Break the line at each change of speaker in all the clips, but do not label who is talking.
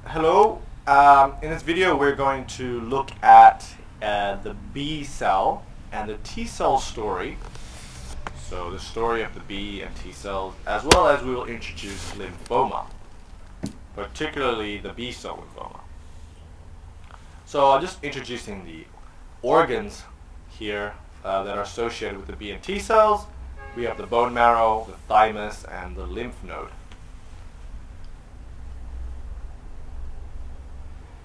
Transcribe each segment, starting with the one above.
Hello. In this video we're going to look at the B cell and the T cell story. So the story of the B and T cells, as well as we will introduce lymphoma, particularly the B cell lymphoma. So just introducing the organs here that are associated with the B and T cells. We have the bone marrow, the thymus, and the lymph node.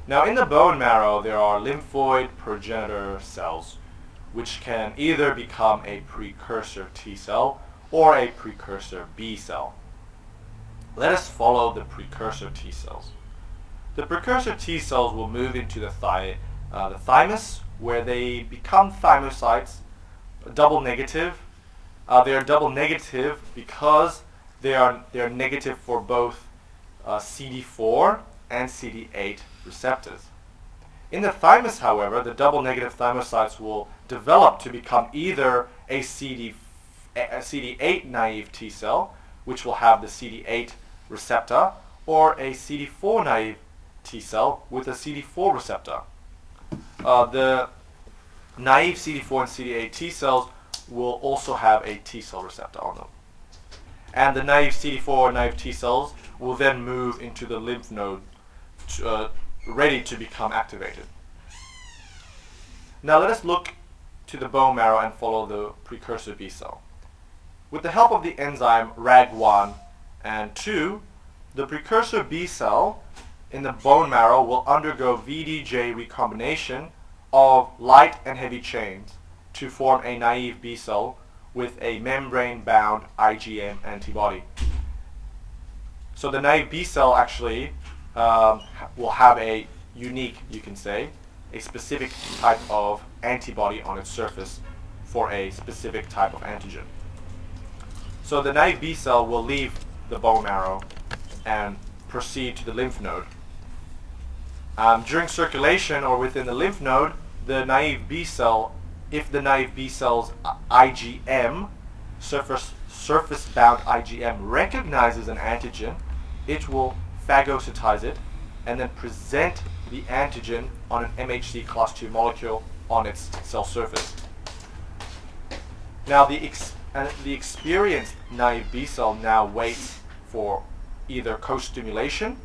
Now in the bone marrow there are lymphoid progenitor cells which can either become a precursor T cell or a precursor B cell. Let us follow the precursor T cells. The precursor T cells will move into the thymus, where they become thymocytes, double negative. They are double negative because they are negative for both CD4 and CD8 receptors. In the thymus, however, the double negative thymocytes will develop to become either a CD8 naive T cell, which will have the CD8 receptor, or a CD4 naive T cell with a CD4 receptor. The naive CD4 and CD8 T cells will also have a T cell receptor on them. And the naive CD4 and naive T cells will then move into the lymph node ready to become activated. Now let us look to the bone marrow and follow the precursor B cell. With the help of the enzyme RAG1 and 2, the precursor B cell in the bone marrow will undergo VDJ recombination of light and heavy chains to form a naive B cell with a membrane-bound IgM antibody. So the naive B cell actually will have a unique, you can say, a specific type of antibody on its surface for a specific type of antigen. So the naive B cell will leave the bone marrow and proceed to the lymph node. During circulation or within the lymph node, the naive B cell, if the naive B cell's IgM, surface-bound IgM, recognizes an antigen, it will phagocytize it and then present the antigen on an MHC class II molecule on its cell surface. Now the experienced naive B cell now waits for either co-stimulation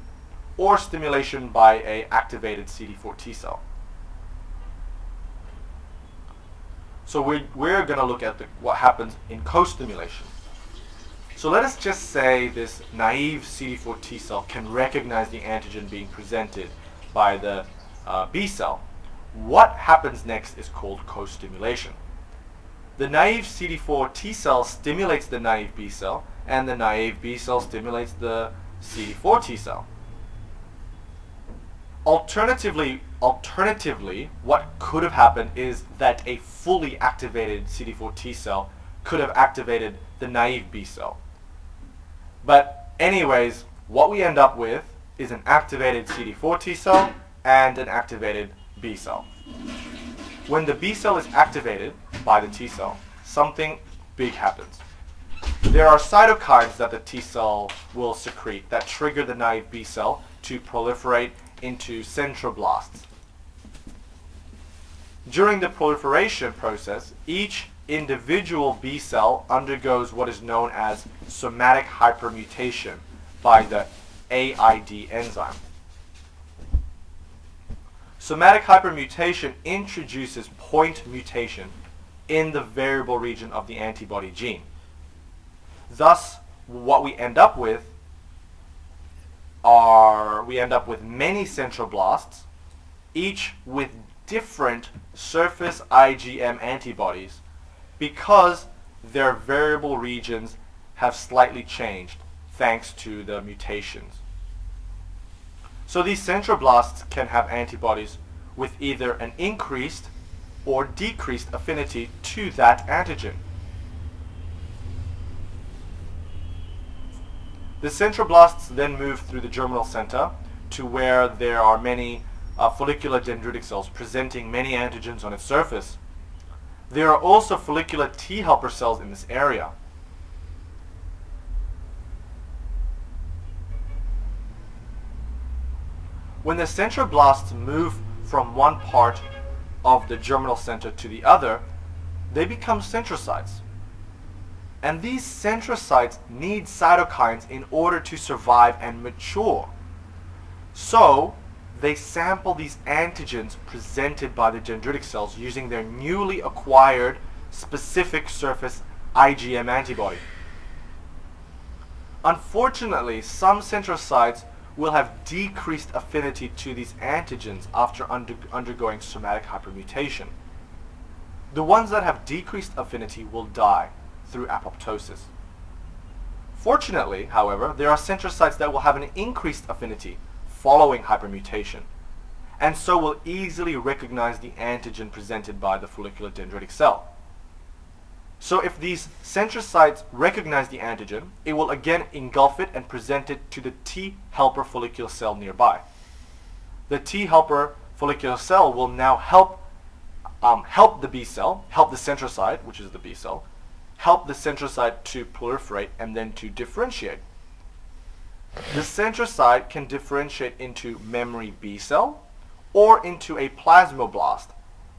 or stimulation by an activated CD4 T cell. So we're going to look at what happens in co-stimulation. So let us just say this naive CD4 T cell can recognize the antigen being presented by the B cell. What happens next is called co-stimulation. The naive CD4 T cell stimulates the naive B cell, and the naive B cell stimulates the CD4 T cell. Alternatively, what could have happened is that a fully activated CD4 T cell could have activated the naive B cell. But anyways, what we end up with is an activated CD4 T cell and an activated B cell. When the B cell is activated by the T cell, something big happens. There are cytokines that the T cell will secrete that trigger the naive B cell to proliferate into centroblasts. During the proliferation process, each individual B cell undergoes what is known as somatic hypermutation by the AID enzyme. Somatic hypermutation introduces point mutation in the variable region of the antibody gene. Thus, what we end up with many centroblasts, each with different surface IgM antibodies, because their variable regions have slightly changed thanks to the mutations. So these centroblasts can have antibodies with either an increased or decreased affinity to that antigen. The centroblasts then move through the germinal center to where there are many follicular dendritic cells presenting many antigens on its surface. There are also follicular T helper cells in this area. When the centroblasts move from one part of the germinal center to the other, they become centrocytes. And these centrocytes need cytokines in order to survive and mature. So they sample these antigens presented by the dendritic cells using their newly acquired specific surface IgM antibody. Unfortunately, some centrocytes will have decreased affinity to these antigens after undergoing somatic hypermutation. The ones that have decreased affinity will die through apoptosis. Fortunately, however, there are centrocytes that will have an increased affinity following hypermutation, and so will easily recognize the antigen presented by the follicular dendritic cell. So if these centrocytes recognize the antigen, it will again engulf it and present it to the T helper follicular cell nearby. The T helper follicular cell will now help the B cell, help the centrocyte, which is the B cell, help the centrocyte to proliferate and then to differentiate. The centrocyte can differentiate into memory B cell or into a plasmablast,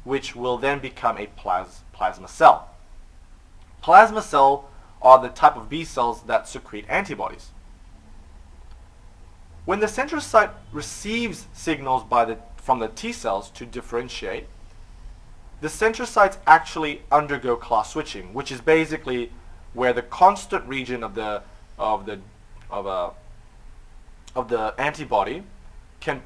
which will then become a plasma cell. Plasma cells are the type of B cells that secrete antibodies. When the centrocyte receives signals from the T cells to differentiate, the centrocytes actually undergo class switching, which is basically where the constant region of the antibody can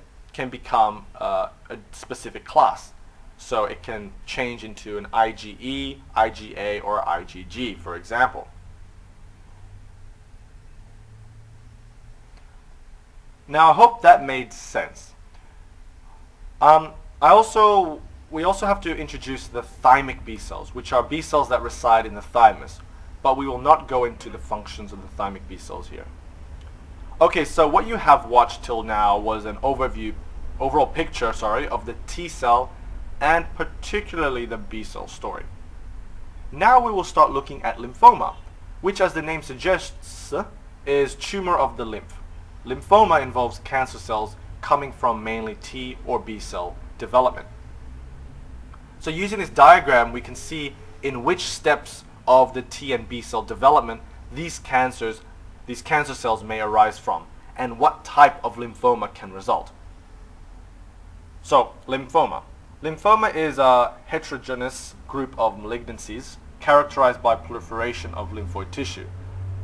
become a specific class. So it can change into an IgE, IgA, or IgG, for example. Now, I hope that made sense. We also have to introduce the thymic B cells, which are B cells that reside in the thymus, but we will not go into the functions of the thymic B cells here. Okay, so what you have watched till now was an overall picture of the T cell and particularly the B cell story. Now we will start looking at lymphoma, which, as the name suggests, is tumor of the lymph. Lymphoma involves cancer cells coming from mainly T or B cell development. So using this diagram, we can see in which steps of the T and B cell development these cancer cells may arise from, and what type of lymphoma can result. So, lymphoma. Lymphoma is a heterogeneous group of malignancies characterized by proliferation of lymphoid tissue.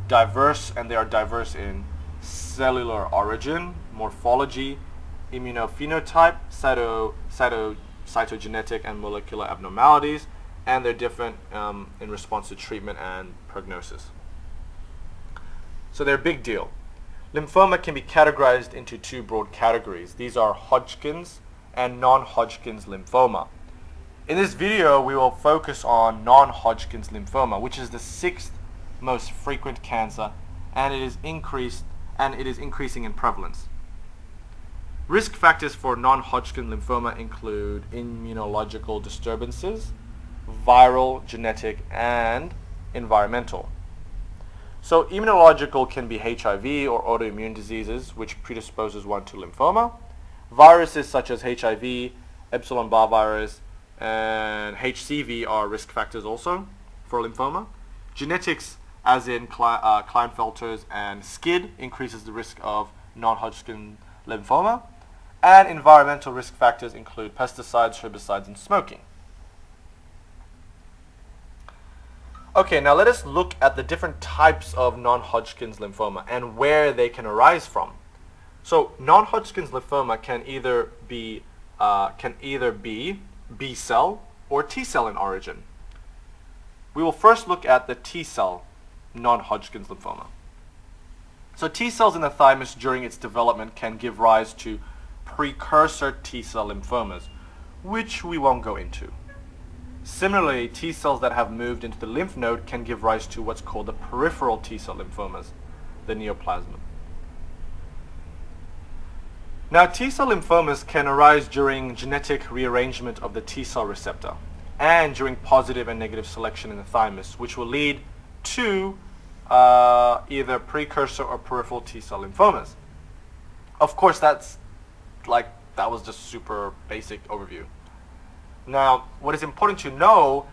They are diverse in cellular origin, morphology, immunophenotype, cytogenetic and molecular abnormalities, and they're different in response to treatment and prognosis. So they're a big deal. Lymphoma can be categorized into two broad categories. These are Hodgkin's and non-Hodgkin's lymphoma. In this video, we will focus on non-Hodgkin's lymphoma, which is the 6th most frequent cancer, and it is increasing in prevalence. Risk factors for non-Hodgkin lymphoma include immunological disturbances, viral, genetic, and environmental. So immunological can be HIV or autoimmune diseases, which predisposes one to lymphoma. Viruses such as HIV, Epsilon-Barr virus, and HCV are risk factors also for lymphoma. Genetics, as in Klinefelter's and SCID, increases the risk of non-Hodgkin lymphoma. And environmental risk factors include pesticides, herbicides, and smoking. Okay, now let us look at the different types of non-Hodgkin's lymphoma and where they can arise from. So non-Hodgkin's lymphoma can either be B cell or T cell in origin. We will first look at the T cell non-Hodgkin's lymphoma. So T cells in the thymus during its development can give rise to precursor T cell lymphomas, which we won't go into. Similarly, T cells that have moved into the lymph node can give rise to what's called the peripheral T cell lymphomas, the neoplasm. Now, T cell lymphomas can arise during genetic rearrangement of the T cell receptor and during positive and negative selection in the thymus, which will lead to either precursor or peripheral T cell lymphomas. Of course, that's that was just super basic overview. Now, what is important to know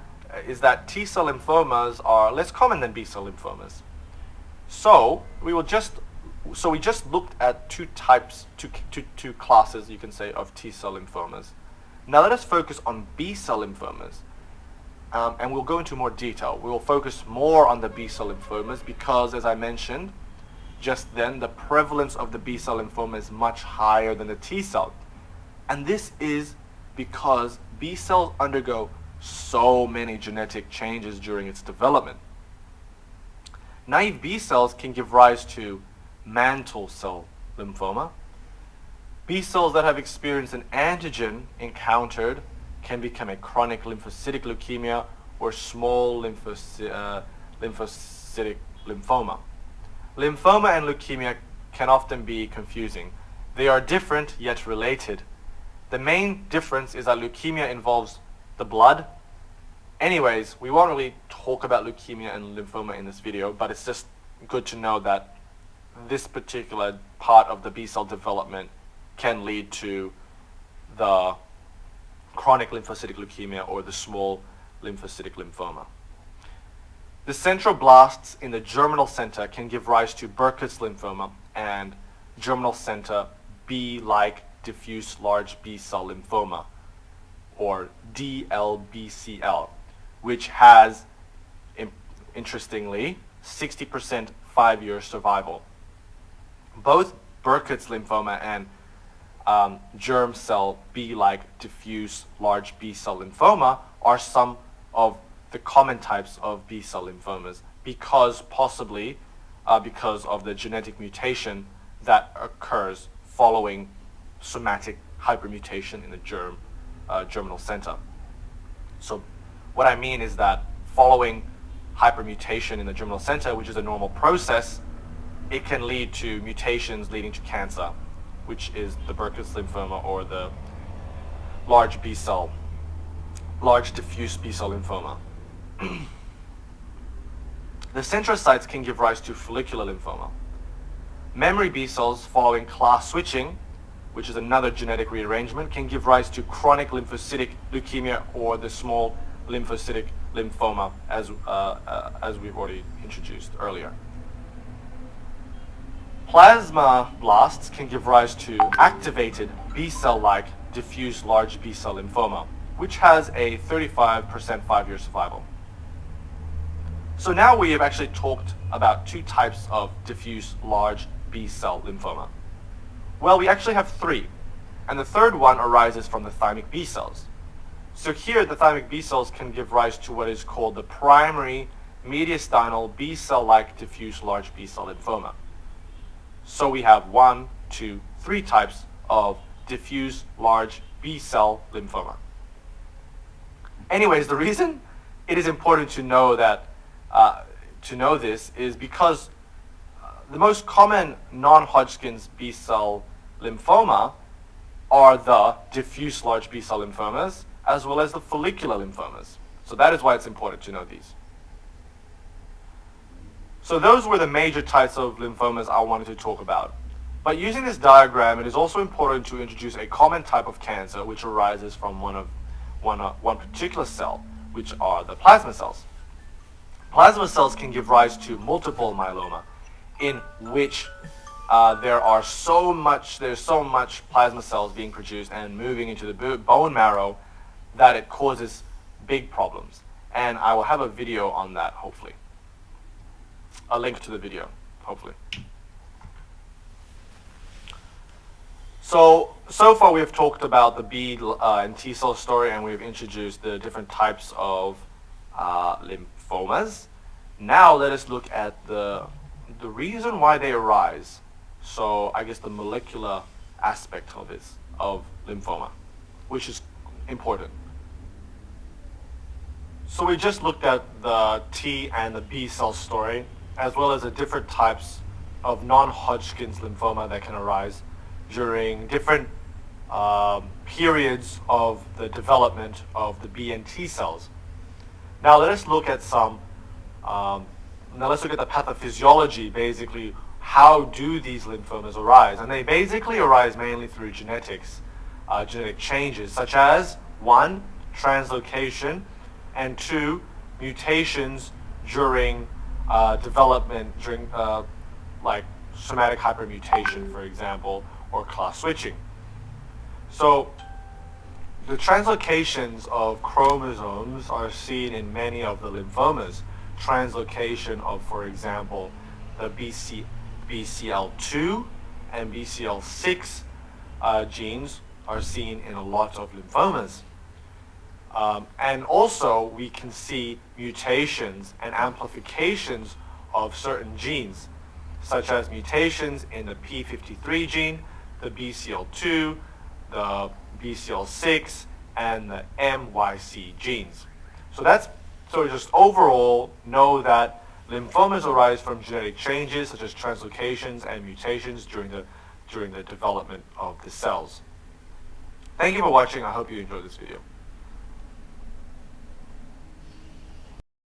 is that T-cell lymphomas are less common than B-cell lymphomas. So we just looked at two classes, you can say, of T-cell lymphomas. Now let us focus on B-cell lymphomas, and we'll go into more detail. We will focus more on the B-cell lymphomas because, as I mentioned just then, the prevalence of the B-cell lymphoma is much higher than the T-cell. And this is because B cells undergo so many genetic changes during its development. Naive B cells can give rise to mantle cell lymphoma. B cells that have experienced an antigen encountered can become a chronic lymphocytic leukemia or small lymphocytic lymphoma. Lymphoma and leukemia can often be confusing. They are different yet related. The main difference is that leukemia involves the blood. Anyways, we won't really talk about leukemia and lymphoma in this video, but it's just good to know that this particular part of the B-cell development can lead to the chronic lymphocytic leukemia or the small lymphocytic lymphoma. The centroblasts in the germinal center can give rise to Burkitt's lymphoma and germinal center B-like diffuse large B-cell lymphoma, or DLBCL, which has, interestingly, 60% 5-year survival. Both Burkitt's lymphoma and germ cell B-like diffuse large B-cell lymphoma are some of the common types of B-cell lymphomas possibly because of the genetic mutation that occurs following somatic hypermutation in the germinal center. So what I mean is that following hypermutation in the germinal center, which is a normal process, it can lead to mutations leading to cancer, which is the Burkitt's lymphoma or the large diffuse B-cell lymphoma. The centrocytes can give rise to follicular lymphoma. Memory B cells following class switching, which is another genetic rearrangement, can give rise to chronic lymphocytic leukemia or the small lymphocytic lymphoma, as we've already introduced earlier. Plasmablasts can give rise to activated B-cell-like diffuse large B-cell lymphoma, which has a 35% 5-year survival. So now we have actually talked about two types of diffuse large B-cell lymphoma. Well, we actually have three, and the third one arises from the thymic B cells. So here, the thymic B cells can give rise to what is called the primary mediastinal B-cell-like diffuse large B-cell lymphoma. So we have 1, 2, 3 types of diffuse large B-cell lymphoma. Anyways, the reason it is important to know this is because the most common non-Hodgkin's B-cell lymphoma are the diffuse large B-cell lymphomas as well as the follicular lymphomas. So that is why it's important to know these. So those were the major types of lymphomas I wanted to talk about. But using this diagram, it is also important to introduce a common type of cancer which arises from one particular cell, which are the plasma cells. Plasma cells can give rise to multiple myeloma, in which there's so much plasma cells being produced and moving into the bone marrow that it causes big problems. And I will have a video on that, hopefully. A link to the video, hopefully. So far we have talked about the B and T cell story, and we've introduced the different types of lymphomas. Now let us look at the reason why they arise. So I guess the molecular aspect of lymphoma, which is important. So we just looked at the T and the B cell story, as well as the different types of non-Hodgkin's lymphoma that can arise during different periods of the development of the B and T cells. Now let us look at the pathophysiology, basically how do these lymphomas arise? And they basically arise mainly through genetics, genetic changes, such as 1, translocation, and 2, mutations during development, during like somatic hypermutation, for example, or class switching. So the translocations of chromosomes are seen in many of the lymphomas. Translocation of, for example, the BCL2 and BCL6 genes are seen in a lot of lymphomas. And also we can see mutations and amplifications of certain genes, such as mutations in the P53 gene, the BCL2, the BCL6, and the MYC genes. So just overall know that lymphomas arise from genetic changes such as translocations and mutations during the development of the cells. Thank you for watching. I hope you enjoyed this video.